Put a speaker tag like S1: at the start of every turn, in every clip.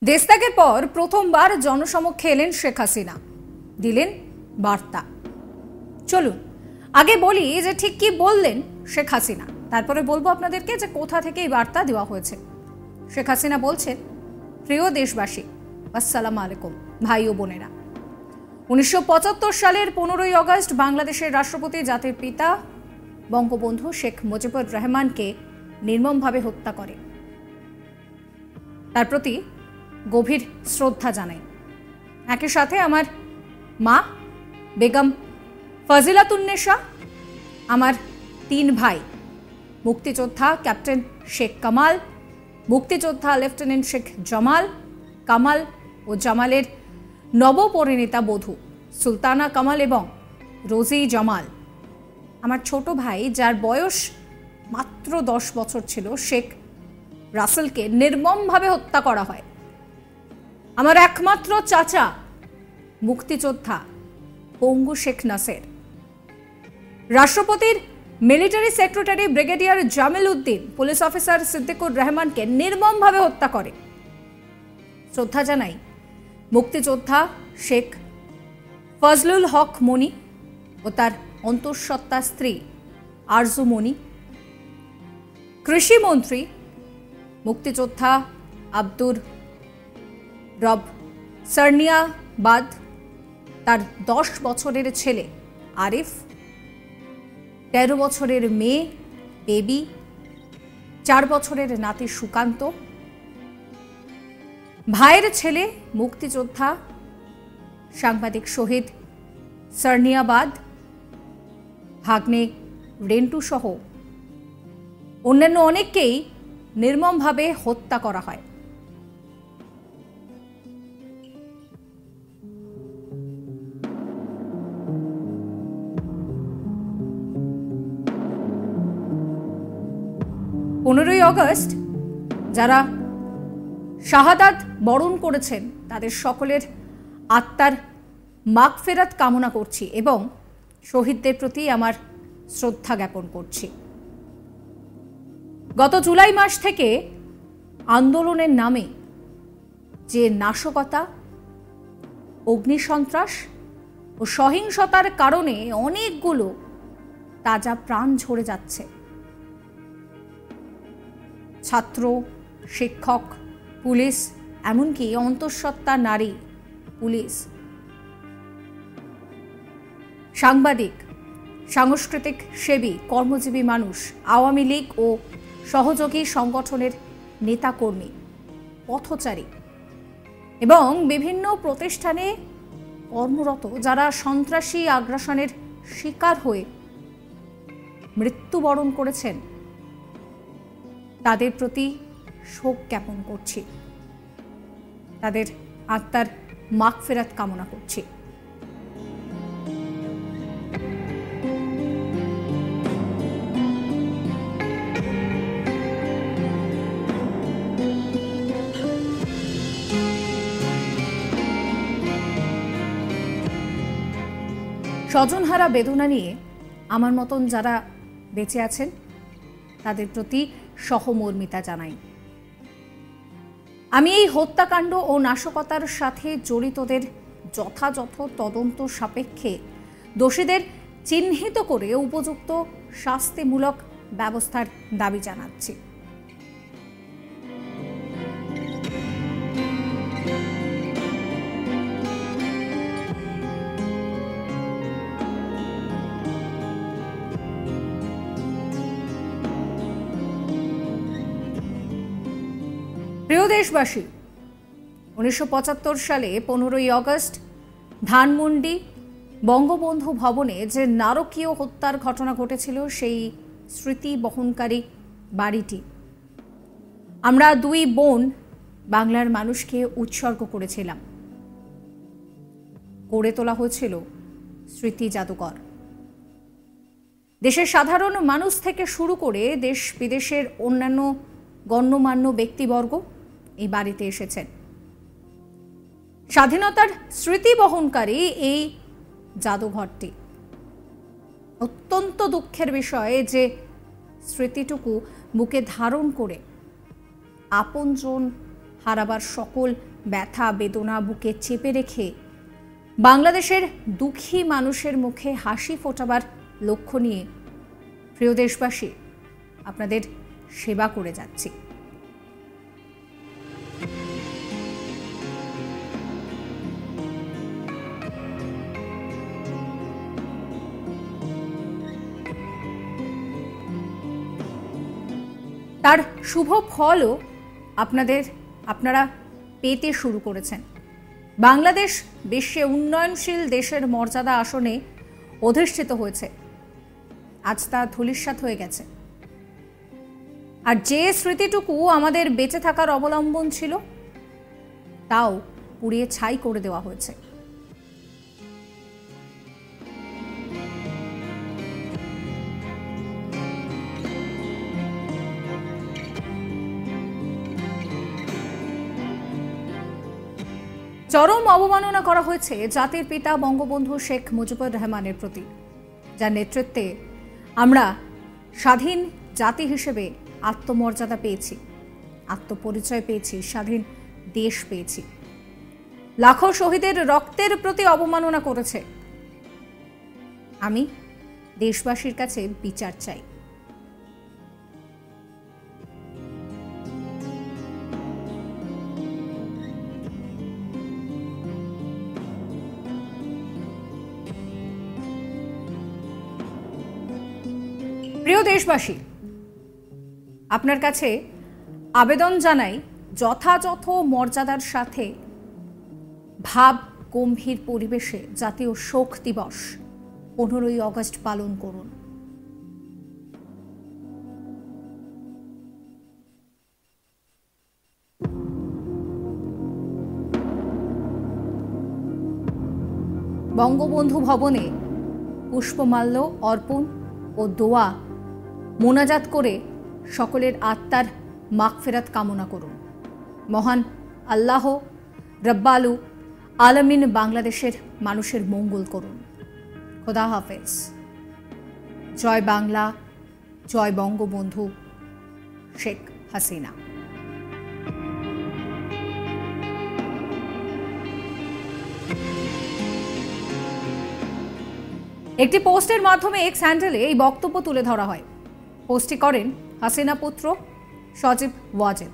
S1: দেশত্যাগের পর প্রথমবার জনসমক্ষে এলেন শেখ হাসিনা, দিলেন বার্তা। চলুন আগে বলি যে ঠিক কি বললেন শেখ হাসিনা, তারপরে বলবো আপনাদেরকে যে কোথা থেকে এই বার্তা দেওয়া হয়েছে। শেখ হাসিনা বলছেন, প্রিয় দেশবাসী, আসসালামু আলাইকুম ভাই ও বোনেরা। 1975 সালের 15ই আগস্ট বাংলাদেশের রাষ্ট্রপতি জাতির পিতা বঙ্গবন্ধু শেখ মুজিবুর রহমানকে নির্মমভাবে হত্যা করে। তার প্রতি গভীর শ্রদ্ধা জানাই। একই সাথে আমার মা বেগম ফজিলাতুন্নেসা, আমার 3 ভাই মুক্তিযোদ্ধা ক্যাপ্টেন শেখ কামাল, মুক্তিযোদ্ধা লেফটেন্যান্ট শেখ জামাল, কামাল ও জামালের নবপরিণীতা বধূ সুলতানা কামাল এবং রোজি জামাল, আমার ছোট ভাই যার বয়স মাত্র 10 বছর ছিল শেখ রাসেলকে নির্মমভাবে হত্যা করা হয়। আমার একমাত্র চাচা মুক্তিযোদ্ধা পঙ্গু শেখ নাসের, রাষ্ট্রপতির military secretary brigadier Jamil Uddin, police officer Siddiqur রহমানকে নির্মমভাবে হত্যা করে। শ্রদ্ধা জানাই মুক্তিযোদ্ধা শেখ ফজলুল হক মনি ও তার অন্তঃসত্ত্বা স্ত্রী আরজু মনি, কৃষিমন্ত্রী মুক্তিযোদ্ধা আব্দুর রব সারনিয়াবাদ, তার 10 বছরের ছেলে আরিফ, 13 বছরের মেয়ে বেবি, 4 বছরের নাতি সুকান্ত, ভাইয়ের ছেলে মুক্তিযোদ্ধা সাংবাদিক শহীদ সারনিয়াবাদ, ভাগ্নে রেন্টু সহ অন্যান্য অনেককেই নির্মমভাবে হত্যা করা হয়। পনেরোই আগস্ট যারা শাহাদাত বরণ করেছেন তাদের সকলের আত্মার মাগফিরাত কামনা করছি এবং শহীদদের প্রতি আমার শ্রদ্ধা জ্ঞাপন করছি। গত জুলাই মাস থেকে আন্দোলনের নামে যে নাশকতা, অগ্নিসন্ত্রাস ও সহিংসতার কারণে অনেকগুলো তাজা প্রাণ ঝরে যাচ্ছে। ছাত্র, শিক্ষক, পুলিশ, এমনকি অন্তঃসত্ত্বা নারী, পুলিশ, সাংবাদিক, সাংস্কৃতিক সেবী, কর্মজীবী মানুষ, আওয়ামী লীগ ও সহযোগী সংগঠনের নেতাকর্মী, পথচারী এবং বিভিন্ন প্রতিষ্ঠানে কর্মরত যারা সন্ত্রাসী আগ্রাসনের শিকার হয়ে মৃত্যুবরণ করেছেন, তাদের প্রতি শোক জ্ঞাপন করছি, তাদের আত্মার মাগফিরাত কামনা করছি। স্বজনহারা বেদনা নিয়ে আমার মতন যারা বেঁচে আছেন তাদের প্রতি সহমর্মিতা জানাই। আমি এই হত্যাকাণ্ড ও নাশকতার সাথে জড়িতদের যথাযথ তদন্ত সাপেক্ষে দোষীদের চিহ্নিত করে উপযুক্ত শাস্তিমূলক ব্যবস্থার দাবি জানাচ্ছি। প্রিয় দেশবাসী, 1975 সালে 15ই আগস্ট ধানমন্ডি বঙ্গবন্ধু ভবনে যে নারকীয় হত্যার ঘটনা ঘটেছিল সেই স্মৃতি বহনকারী বাড়িটি আমরা 2 বোন বাংলার মানুষকে উৎসর্গ করেছিলাম। গড়ে তোলা হয়েছিল স্মৃতি জাদুঘর। দেশের সাধারণ মানুষ থেকে শুরু করে দেশ বিদেশের অন্যান্য গণ্যমান্য ব্যক্তিবর্গ এই বাড়িতে এসেছেন। স্বাধীনতার স্মৃতি বহনকারী এই জাদুঘরটি অত্যন্ত দুঃখের বিষয় যে স্মৃতিটুকু বুকে ধারণ করে আপনজন হারাবার সকল ব্যথা বেদনা বুকে চেপে রেখে বাংলাদেশের দুঃখী মানুষের মুখে হাসি ফোটাবার লক্ষ্য নিয়ে প্রিয় দেশবাসী আপনাদের সেবা করে যাচ্ছি। তার শুভ ফলও আপনারা পেতে শুরু করেছেন। বাংলাদেশ বিশ্বে উন্নয়নশীল দেশের মর্যাদা আসনে অধিষ্ঠিত হয়েছে। আজ তা ধূলিসাৎ হয়ে গেছে। আর যে স্মৃতিটুকু আমাদের বেঁচে থাকার অবলম্বন ছিল তাও পুড়িয়ে ছাই করে দেওয়া হয়েছে। চরম অবমাননা করা হয়েছে জাতির পিতা বঙ্গবন্ধু শেখ মুজিবুর রহমানের প্রতি, যার নেতৃত্বে আমরা স্বাধীন জাতি হিসেবে আত্মমর্যাদা পেয়েছি, আত্মপরিচয় পেয়েছি, স্বাধীন দেশ পেয়েছি। লাখো শহীদের রক্তের প্রতি অবমাননা করেছে। আমি দেশবাসীর কাছে বিচার চাই। প্রিয় দেশবাসী, আপনার কাছে আবেদন জানাই যথাযথ মর্যাদার সাথে ভাব গম্ভীর পরিবেশে জাতীয় শোক দিবস 15ই আগস্ট পালন করুন। বঙ্গবন্ধু ভবনে পুষ্পমাল্য অর্পণ ও দোয়া মোনাজাত করে সকলের আত্মার মাগফিরাত কামনা করুন। মহান আল্লাহ রব্বালু আলামিন বাংলাদেশের মানুষের মঙ্গল করুন। খোদা হাফেজ। জয় বাংলা, জয় বঙ্গবন্ধু শেখ হাসিনা। একটি পোস্টের মাধ্যমে এক্স হ্যান্ডেলে এই বক্তব্য তুলে ধরা হয়। পোস্টটি করেন হাসিনা পুত্র সজীব ওয়াজেদ,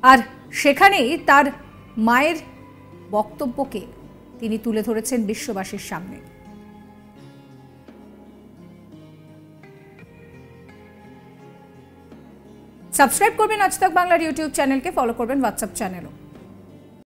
S1: আর সেখানেই তার মায়ের বক্তব্যকে তিনি তুলে ধরেছেন বিশ্ববাসীর সামনে। সাবস্ক্রাইব করবেন আজ তাক বাংলার ইউটিউব চ্যানেলকে, ফলো করবেন হোয়াটসঅ্যাপ চ্যানেলও।